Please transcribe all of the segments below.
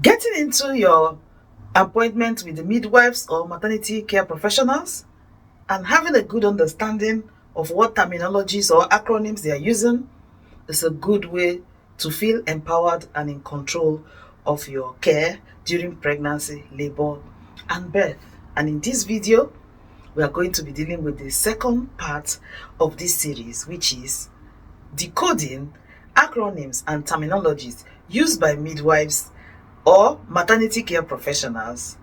Getting into your appointment with the midwives or maternity care professionals and having a good understanding of what terminologies or acronyms they are using is a good way to feel empowered and in control of your care during pregnancy, labor, and birth. And in this video, we are going to be dealing with the second part of this series, which is decoding acronyms and terminologies used by midwives or maternity care professionals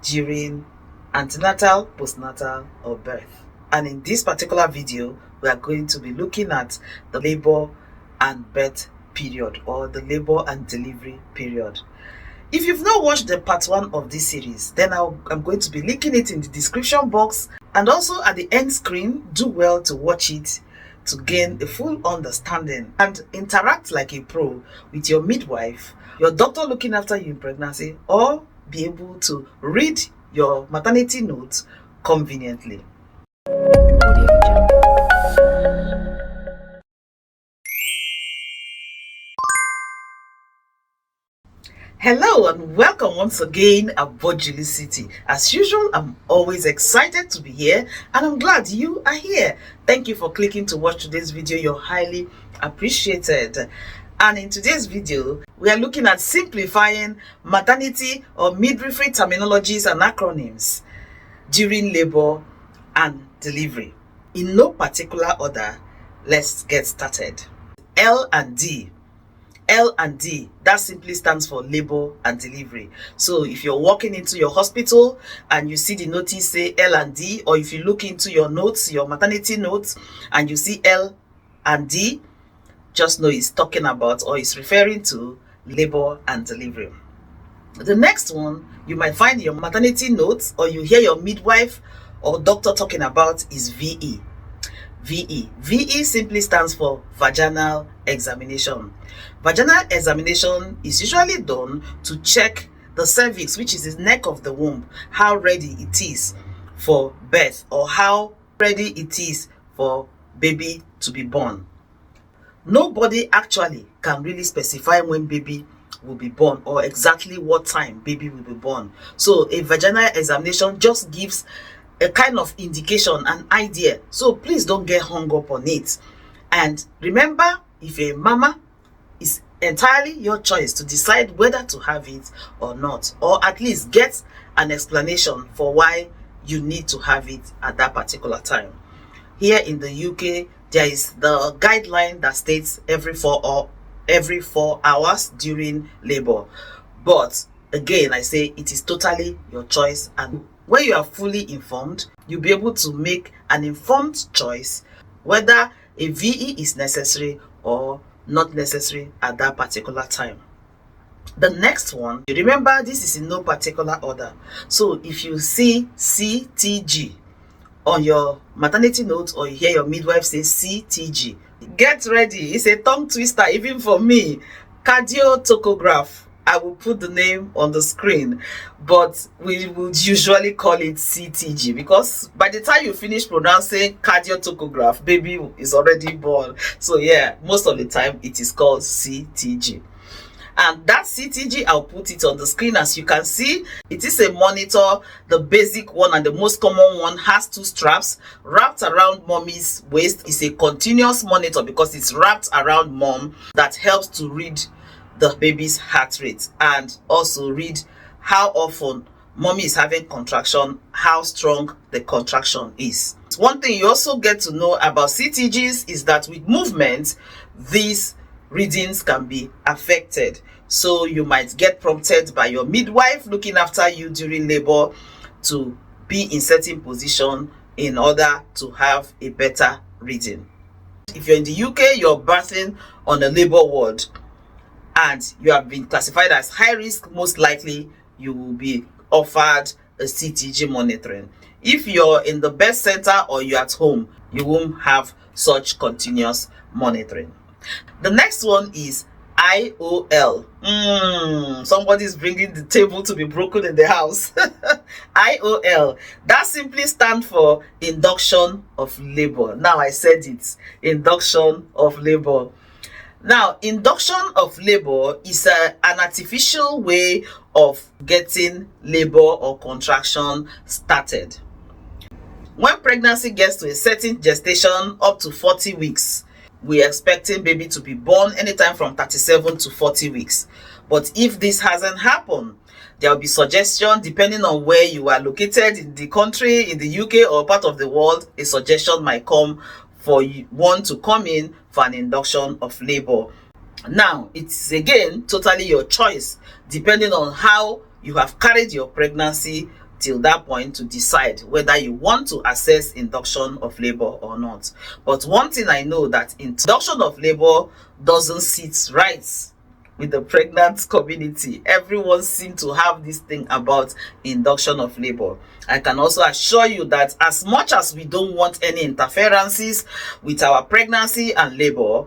during antenatal, postnatal, or birth. And in this particular video, we are going to be looking at the labor and birth period, or the labor and delivery period. If you've not watched the part 1 of this series, then I'm going to be linking it in the description box, and also at the end screen. Do well to watch it to gain a full understanding and interact like a pro with your midwife, your doctor looking after you in pregnancy, or be able to read your maternity notes conveniently. Hello and welcome once again aboard JulieCity. As usual, I'm always excited to be here and I'm glad you are here. Thank you for clicking to watch today's video. You're highly appreciated. And in today's video, we are looking at simplifying maternity or midwifery terminologies and acronyms during labor and delivery. In no particular order, let's get started. L and D. L and D, that simply stands for labor and delivery. So if you're walking into your hospital and you see the notice say L and D, or if you look into your notes, your maternity notes, and you see L and D, just know it's talking about or it's referring to labor and delivery. The next one you might find in your maternity notes, or you hear your midwife or doctor talking about, is VE. VE. VE simply stands for vaginal examination. Vaginal examination is usually done to check the cervix, which is the neck of the womb, how ready it is for birth, or how ready it is for baby to be born. Nobody actually can really specify when baby will be born or exactly what time baby will be born. So a vaginal examination just gives a kind of indication, an idea. So please don't get hung up on it. And remember, if you're a mama, it's entirely your choice to decide whether to have it or not, or at least get an explanation for why you need to have it at that particular time. Here in the UK, there is the guideline that states every 4 hours during labor. But again, I say it is totally your choice, and when you are fully informed, you'll be able to make an informed choice whether a VE is necessary or not necessary at that particular time. The next one, you remember, this is in no particular order. So if you see CTG on your maternity notes, or you hear your midwife say CTG, get ready. It's a tongue twister even for me. Cardiotocograph. I will put the name on the screen, but we would usually call it CTG, because by the time you finish pronouncing cardiotocograph, baby is already born. So yeah, most of the time it is called CTG. And that CTG, I'll put it on the screen. As you can see, it is a monitor. The basic one and the most common one has 2 straps wrapped around mommy's waist. It's a continuous monitor because it's wrapped around mom, that helps to read the baby's heart rate and also read how often mommy is having contraction, how strong the contraction is. One thing you also get to know about CTGs is that with movement, these readings can be affected. So you might get prompted by your midwife looking after you during labor to be in certain position in order to have a better reading. If you're in the UK, you're birthing on a labor ward and you have been classified as high risk, most likely you will be offered a CTG monitoring. If you're in the birth center or you're at home, you won't have such continuous monitoring. The next one is IOL. Somebody's bringing the table to be broken in the house. IOL. That simply stands for induction of labor. Now I said it. Induction of labor. Now, induction of labor is an artificial way of getting labor or contraction started. When pregnancy gets to a certain gestation up to 40 weeks, we're expecting baby to be born anytime from 37 to 40 weeks. But if this hasn't happened, there will be suggestion, depending on where you are located in the country, in the UK or part of the world, a suggestion might come for one to come in for an induction of labor. Now, it's again totally your choice, depending on how you have carried your pregnancy till that point, to decide whether you want to access induction of labor or not. But one thing I know, that induction of labor doesn't sit right with the pregnant community. Everyone seems to have this thing about induction of labor. I can also assure you that as much as we don't want any interferences with our pregnancy and labor,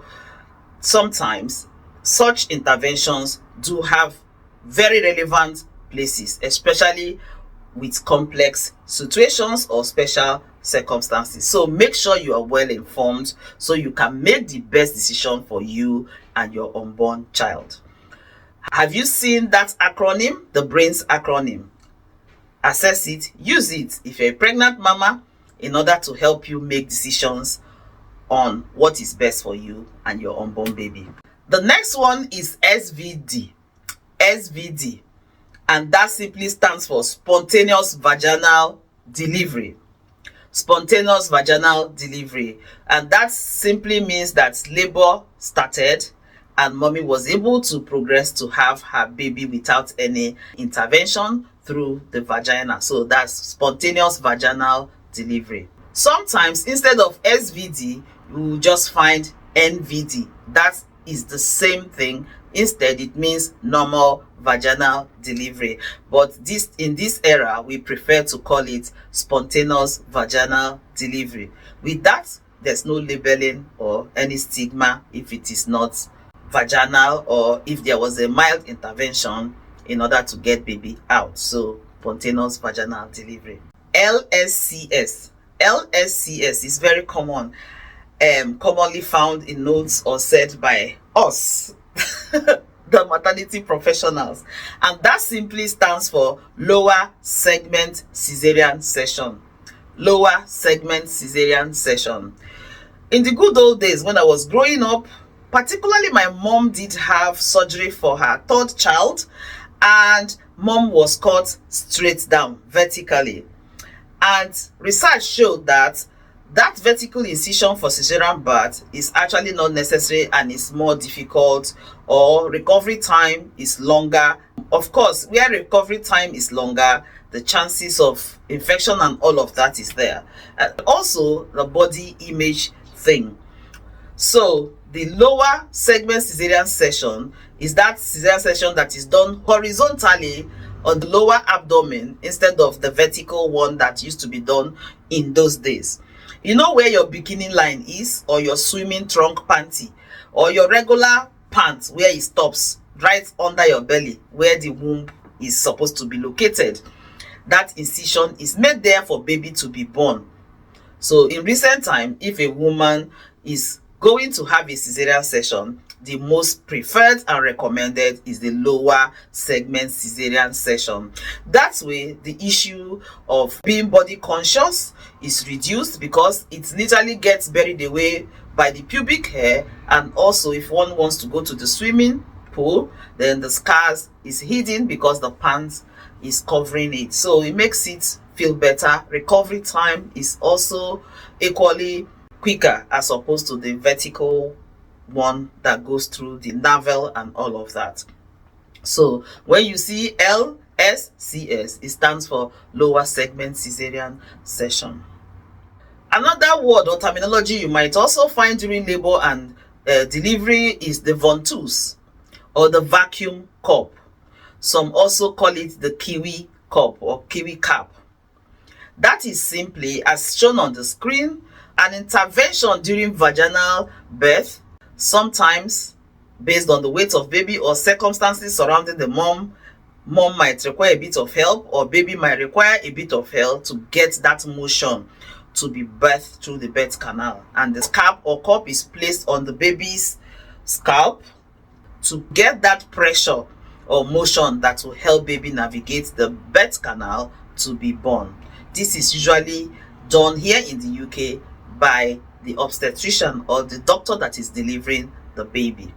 sometimes such interventions do have very relevant places, especially with complex situations or special circumstances. So make sure you are well informed so you can make the best decision for you and your unborn child. Have you seen that acronym, the BRAINS acronym? Access it, use it if you're a pregnant mama, in order to help you make decisions on what is best for you and your unborn baby. The next one is SVD. SVD. And that simply stands for spontaneous vaginal delivery. Spontaneous vaginal delivery. And that simply means that labor started and mommy was able to progress to have her baby without any intervention through the vagina. So that's spontaneous vaginal delivery. Sometimes instead of SVD, you will just find NVD. That is the same thing. Instead, it means normal vaginal delivery. But in this era, we prefer to call it spontaneous vaginal delivery. With that, there's no labeling or any stigma if it is not vaginal, or if there was a mild intervention in order to get baby out. So spontaneous vaginal delivery. LSCS. LSCS is very common, commonly found in notes or said by us, the maternity professionals, and that simply stands for lower segment cesarean section. Lower segment cesarean section. In the good old days when I was growing up, particularly my mom did have surgery for her third child, and mom was cut straight down vertically. And research showed that vertical incision for cesarean birth is actually not necessary and is more difficult, or recovery time is longer. Of course, where recovery time is longer, the chances of infection and all of that is there. Also, the body image thing. So the lower segment cesarean section is that cesarean section that is done horizontally on the lower abdomen instead of the vertical one that used to be done in those days. You know where your bikini line is, or your swimming trunk panty, or your regular pants where it stops right under your belly where the womb is supposed to be located. That incision is made there for baby to be born. So in recent time, if a woman is going to have a cesarean section, the most preferred and recommended is the lower segment cesarean section. That way, the issue of being body conscious is reduced, because it literally gets buried away by the pubic hair. And also, if one wants to go to the swimming pool, then the scars is hidden because the pants is covering it. So it makes it feel better. Recovery time is also equally quicker as opposed to the vertical one that goes through the navel and all of that. So when you see LSCS, it stands for lower segment cesarean section. Another word or terminology you might also find during labor and delivery is the ventouse or the vacuum cup. Some also call it the kiwi cup or kiwi cap. That is simply, as shown on the screen, an intervention during vaginal birth, sometimes based on the weight of baby or circumstances surrounding the mom. Mom might require a bit of help, or baby might require a bit of help to get that motion to be birthed through the birth canal. And the cap or cup is placed on the baby's scalp to get that pressure or motion that will help baby navigate the birth canal to be born. This is usually done here in the UK by the obstetrician or the doctor that is delivering the baby.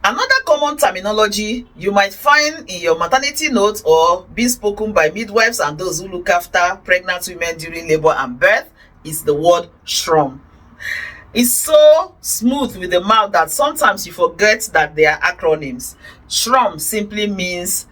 Another common terminology you might find in your maternity notes or being spoken by midwives and those who look after pregnant women during labor and birth is the word SHROM. It's so smooth with the mouth that sometimes you forget that they are acronyms. SHROM simply means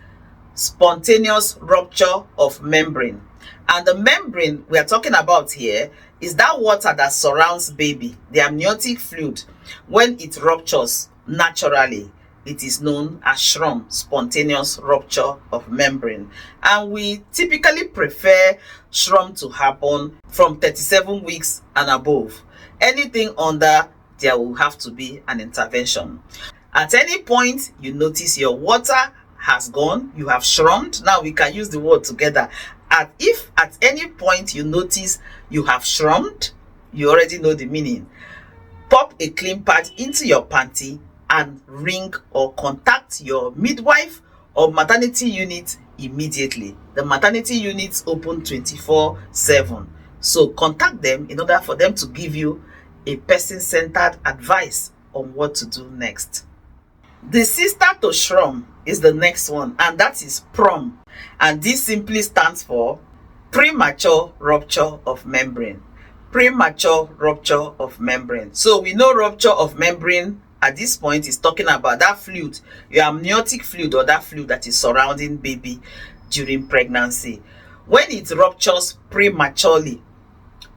spontaneous rupture of membrane. And the membrane we are talking about here is that water that surrounds baby, the amniotic fluid. When it ruptures naturally, it is known as SHROM, spontaneous rupture of membrane. And we typically prefer SHROM to happen from 37 weeks and above. Anything under, there will have to be an intervention. At any point you notice your water has gone, you have SHROMed. Now we can use the word together. If at any point you notice you have SHROMed, you already know the meaning. Pop a clean pad into your panty and ring or contact your midwife or maternity unit immediately. The maternity units open 24/7. So contact them in order for them to give you a person-centered advice on what to do next. The sister to SHROM is the next one, and that is PROM. And this simply stands for premature rupture of membrane. Premature rupture of membrane. So we know rupture of membrane at this point is talking about that fluid, your amniotic fluid, or that fluid that is surrounding baby during pregnancy. When it ruptures prematurely,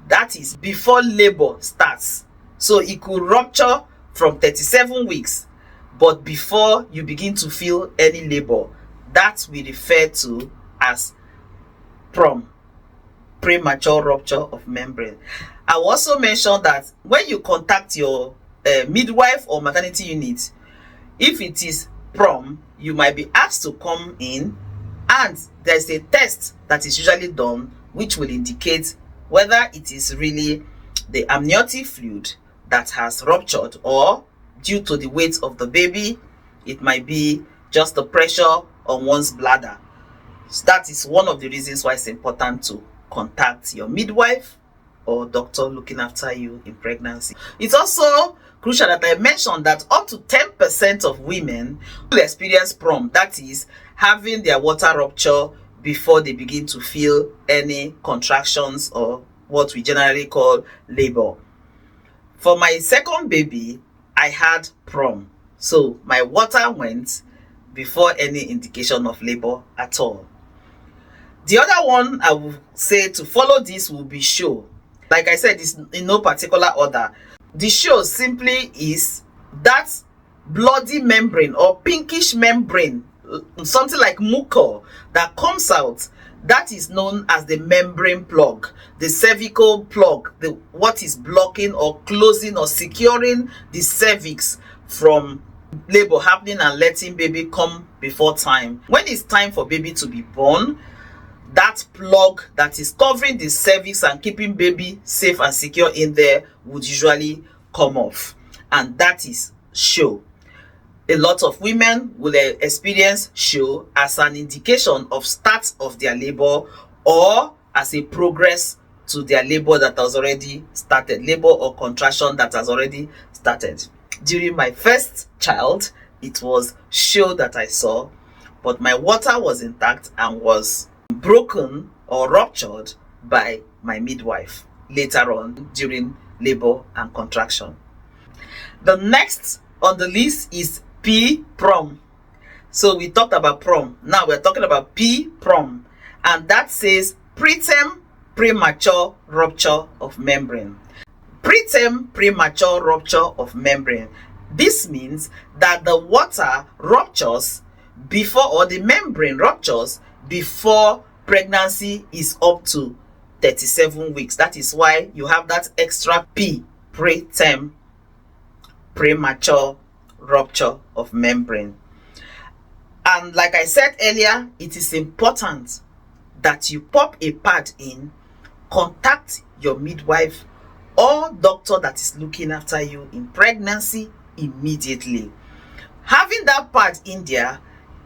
that is before labor starts. So it could rupture from 37 weeks, but before you begin to feel any labor. That we refer to as PROM, premature rupture of membrane. I will also mention that when you contact your midwife or maternity unit, if it is PROM, you might be asked to come in, and there's a test that is usually done which will indicate whether it is really the amniotic fluid that has ruptured, or due to the weight of the baby, it might be just the pressure on one's bladder. So that is one of the reasons why it's important to contact your midwife or doctor looking after you in pregnancy. It's also crucial that I mentioned that up to 10% of women will experience PROM, that is having their water rupture before they begin to feel any contractions or what we generally call labor. For my second baby, I had PROM. So my water went before any indication of labor at all. The other one I would say to follow this will be SHOW. Like I said, it's in no particular order. The SHOW simply is that bloody membrane or pinkish membrane, something like mucor, that comes out. That is known as the membrane plug, the cervical plug, what is blocking or closing or securing the cervix from labor happening and letting baby come before time. When it's time for baby to be born, that plug that is covering the cervix and keeping baby safe and secure in there would usually come off, and that is SHOW. A lot of women will experience SHOW as an indication of start of their labor or as a progress to their labor that has already started, labor or contraction that has already started. During my first child, it was SHOW that I saw, but my water was intact and was broken or ruptured by my midwife later on during labor and contraction. The next on the list is PROM. So we talked about PROM. Now we're talking about PROM, and that says preterm premature rupture of membrane. Preterm premature rupture of membrane. This means that the water ruptures before, or the membrane ruptures before pregnancy is up to 37 weeks. That is why you have that extra P, preterm premature rupture of membrane. And like I said earlier, it is important that you pop a pad in, contact your midwife or doctor that is looking after you in pregnancy immediately. Having that pad in there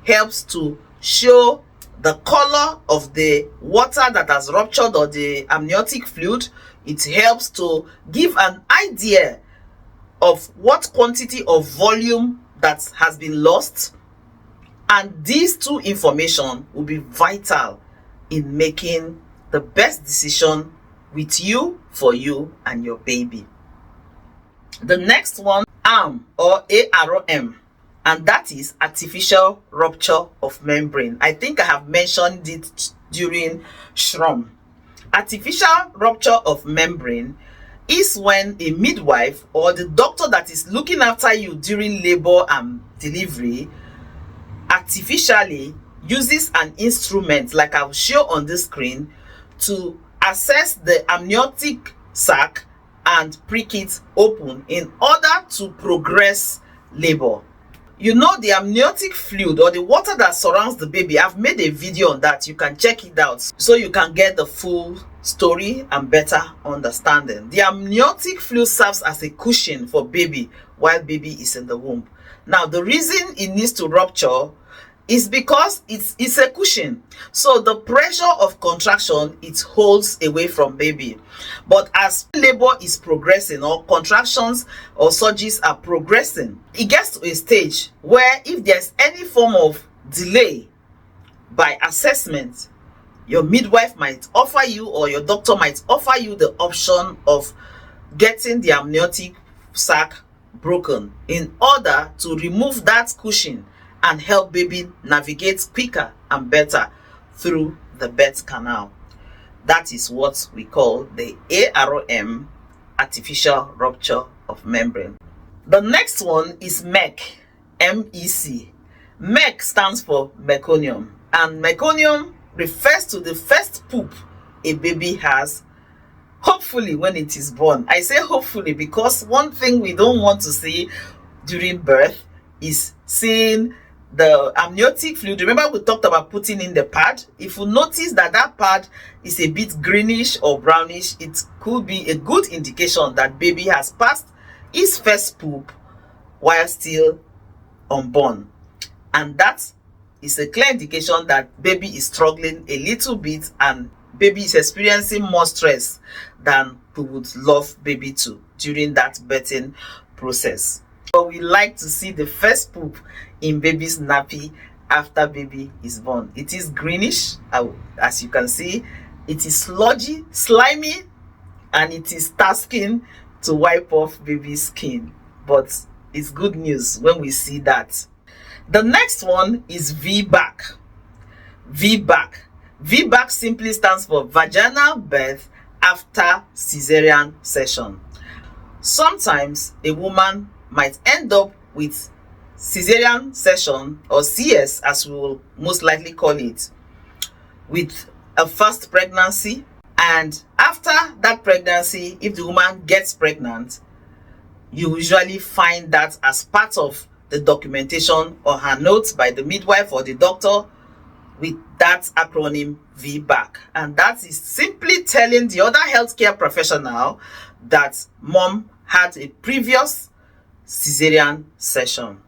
helps to show the color of the water that has ruptured or the amniotic fluid. It helps to give an idea of what quantity of volume that has been lost, and these two information will be vital in making the best decision with you, for you and your baby. The next one, ARM or ARM, and that is artificial rupture of membrane. I think I have mentioned it during SHRM. Artificial rupture of membrane is when a midwife or the doctor that is looking after you during labor and delivery artificially uses an instrument, like I'll show on the screen, to assess the amniotic sac and prick it open in order to progress labor. You know, the amniotic fluid or the water that surrounds the baby, I've made a video on that. You can check it out so you can get the full story and better understanding. The amniotic fluid serves as a cushion for baby while baby is in the womb. Now, the reason it needs to rupture is because it's a cushion. So the pressure of contraction, it holds away from baby. But as labor is progressing, or contractions or surges are progressing, it gets to a stage where if there's any form of delay by assessment, your midwife might offer you, or your doctor might offer you, the option of getting the amniotic sac broken in order to remove that cushion and help baby navigate quicker and better through the birth canal. That is what we call the ARM, artificial rupture of membrane. The next one is MEC, MEC. MEC stands for meconium, and meconium refers to the first poop a baby has, hopefully when it is born. I say hopefully because one thing we don't want to see during birth is seeing the amniotic fluid. Remember, we talked about putting in the pad. If you notice that that pad is a bit greenish or brownish, it could be a good indication that baby has passed his first poop while still unborn, and that is a clear indication that baby is struggling a little bit and baby is experiencing more stress than we would love baby to during that birthing process. But we like to see the first poop in baby's nappy after baby is born. It is greenish, as you can see. It is sludgy, slimy, and it is tasking to wipe off baby's skin. But it's good news when we see that. The next one is VBAC. VBAC. VBAC simply stands for vaginal birth after cesarean section. Sometimes a woman might end up with cesarean section, or CS as we will most likely call it, with a first pregnancy, and after that pregnancy, if the woman gets pregnant, you usually find that as part of the documentation or her notes by the midwife or the doctor with that acronym VBAC, and that is simply telling the other healthcare professional that mom had a previous cesarean section.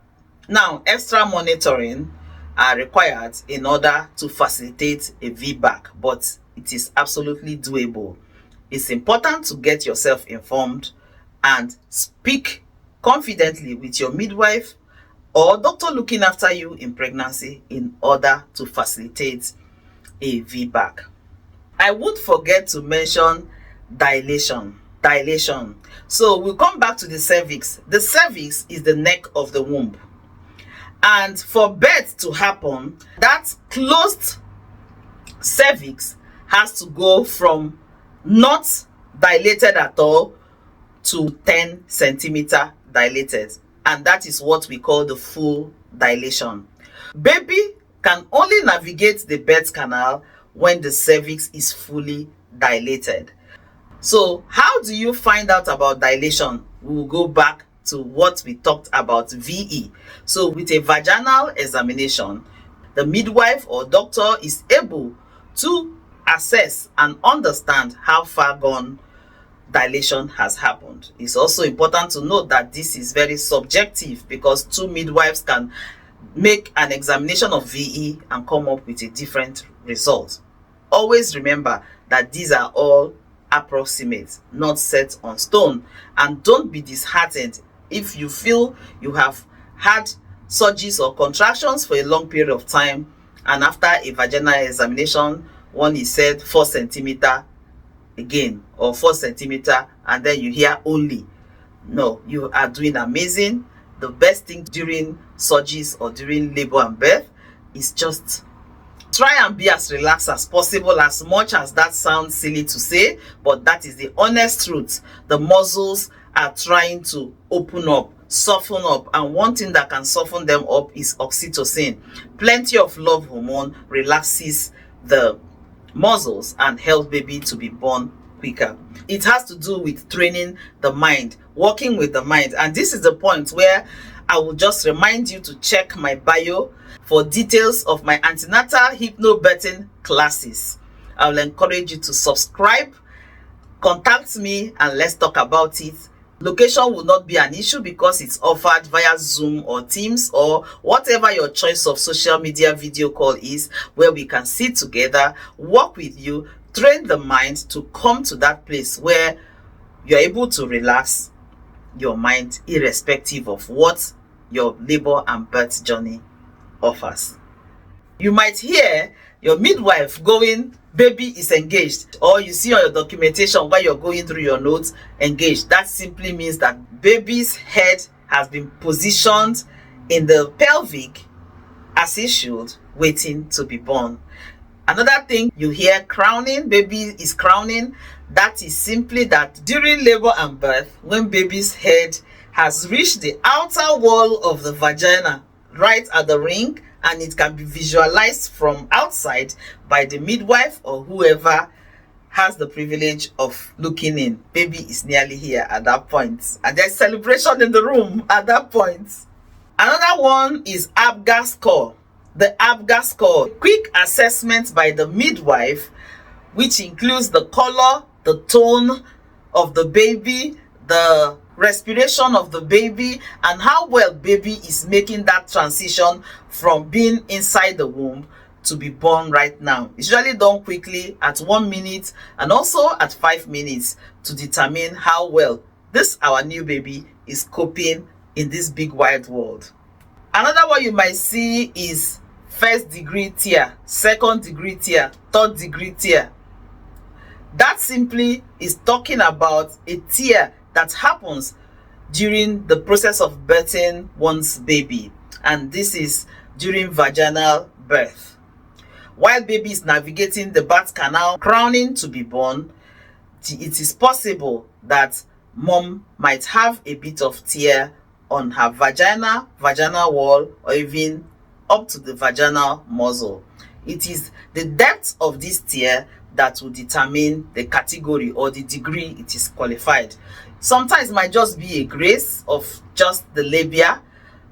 Now, extra monitoring are required in order to facilitate a VBAC, but it is absolutely doable. It's important to get yourself informed and speak confidently with your midwife or doctor looking after you in pregnancy in order to facilitate a VBAC. I would forget to mention dilation. So we'll come back to the cervix. The cervix is the neck of the womb, and for birth to happen, that closed cervix has to go from not dilated at all to 10 centimeter dilated, and that is what we call the full dilation. Baby can only navigate the birth canal when the cervix is fully dilated. So how do you find out about dilation? We will go back to what we talked about, VE. So with a vaginal examination, the midwife or doctor is able to assess and understand how far gone dilation has happened. It's also important to note that this is very subjective because two midwives can make an examination of VE and come up with a different result. Always remember that these are all approximate, not set on stone, and don't be disheartened if you feel you have had surges or contractions for a long period of time and after a vaginal examination one is said 4 centimeter again or 4 centimeter and then you hear only. No, you are doing amazing. The best thing during surges or during labor and birth is just try and be as relaxed as possible, as much as that sounds silly to say, but that is the honest truth. The muscles are trying to open up, soften up, and one thing that can soften them up is oxytocin. Plenty of love hormone relaxes the muscles and helps baby to be born quicker. It has to do with training the mind, working with the mind, and this is the point where I will just remind you to check my bio for details of my antenatal hypnobirthing classes. I will encourage you to subscribe, contact me, and let's talk about it. Location will not be an issue because it's offered via Zoom or Teams or whatever your choice of social media video call is, where we can sit together, work with you, train the mind to come to that place where you're able to relax your mind irrespective of what your labor and birth journey offers. You might hear your midwife going, baby is engaged, or you see on your documentation while you're going through your notes, engaged. That simply means that baby's head has been positioned in the pelvic as it should, waiting to be born. Another thing you hear, crowning, baby is crowning. That is simply that during labor and birth, when baby's head has reached the outer wall of the vagina, right at the ring, and it can be visualized from outside by the midwife or whoever has the privilege of looking in. Baby is nearly here at that point, and there's celebration in the room at that point. Another one is ABGA score. The ABGA score, quick assessment by the midwife, which includes the color, the tone of the baby, the respiration of the baby, and how well baby is making that transition from being inside the womb to be born right now. It's usually done quickly at 1 minute and also at 5 minutes to determine how well this our new baby is coping in this big wide world. Another one you might see is 1st degree tear, 2nd degree tear, 3rd degree tear. That simply is talking about a tear that happens during the process of birthing one's baby, and this is during vaginal birth. While baby is navigating the birth canal, crowning to be born, it is possible that mom might have a bit of tear on her vaginal wall, or even up to the vaginal muzzle. It is the depth of this tear that will determine the category or the degree it is qualified. Sometimes it might just be a grace of just the labia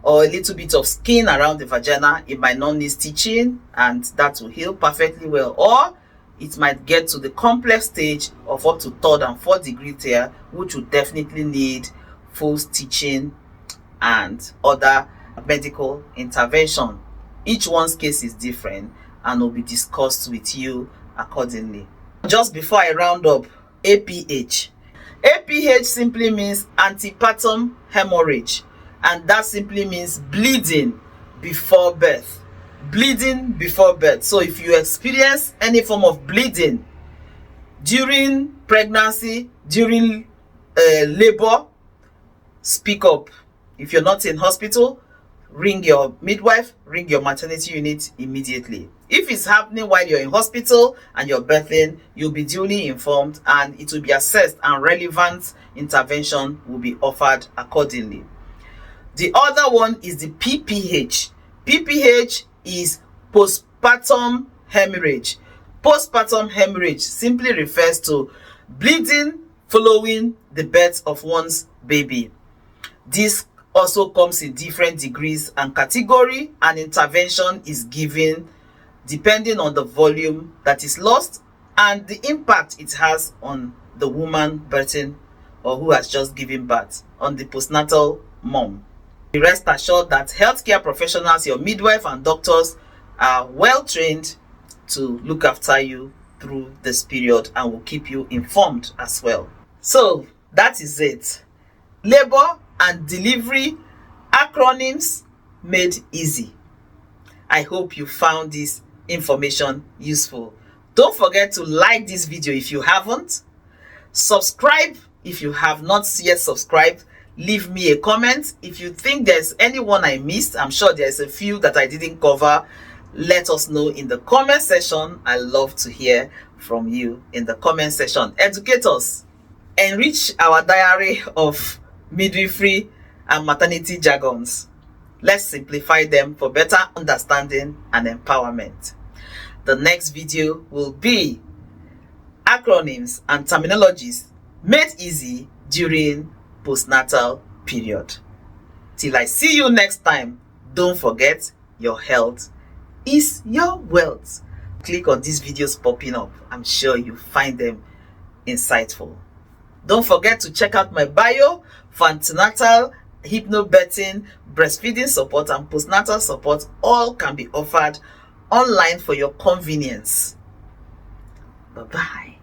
or a little bit of skin around the vagina. It might not need stitching and that will heal perfectly well, or it might get to the complex stage of up to 3rd and 4th degree tear, which would definitely need full stitching and other medical intervention. Each one's case is different and will be discussed with you accordingly. Just before I round up, APH. APH simply means antepartum hemorrhage, and that simply means bleeding before birth. Bleeding before birth. So if you experience any form of bleeding during pregnancy, during labor, speak up. If you're not in hospital, ring your midwife, ring your maternity unit immediately. If it's happening while you're in hospital and you're birthing, you'll be duly informed and it will be assessed and relevant intervention will be offered accordingly. The other one is the PPH. PPH is postpartum hemorrhage. Postpartum hemorrhage simply refers to bleeding following the birth of one's baby. This also comes in different degrees and category, and intervention is given depending on the volume that is lost and the impact it has on the woman birthing or who has just given birth, on the postnatal mom. Rest assured that healthcare professionals, your midwife and doctors, are well trained to look after you through this period and will keep you informed as well. So that is it. Labor and delivery acronyms made easy. I hope you found this information useful. Don't forget to like this video if you haven't. Subscribe if you have not yet subscribed. Leave me a comment. If you think there's anyone I missed, I'm sure there's a few that I didn't cover. Let us know in the comment section. I love to hear from you in the comment section. Educate us. Enrich our diary of midwifery and maternity jargons. Let's simplify them for better understanding and empowerment. The next video will be acronyms and terminologies made easy during postnatal period. Till I see you next time, don't forget, your health is your wealth. Click on these videos popping up. I'm sure you find them insightful. Don't forget to check out my bio for antenatal, hypnobirthing, breastfeeding support, and postnatal support. All can be offered online for your convenience. Bye-bye.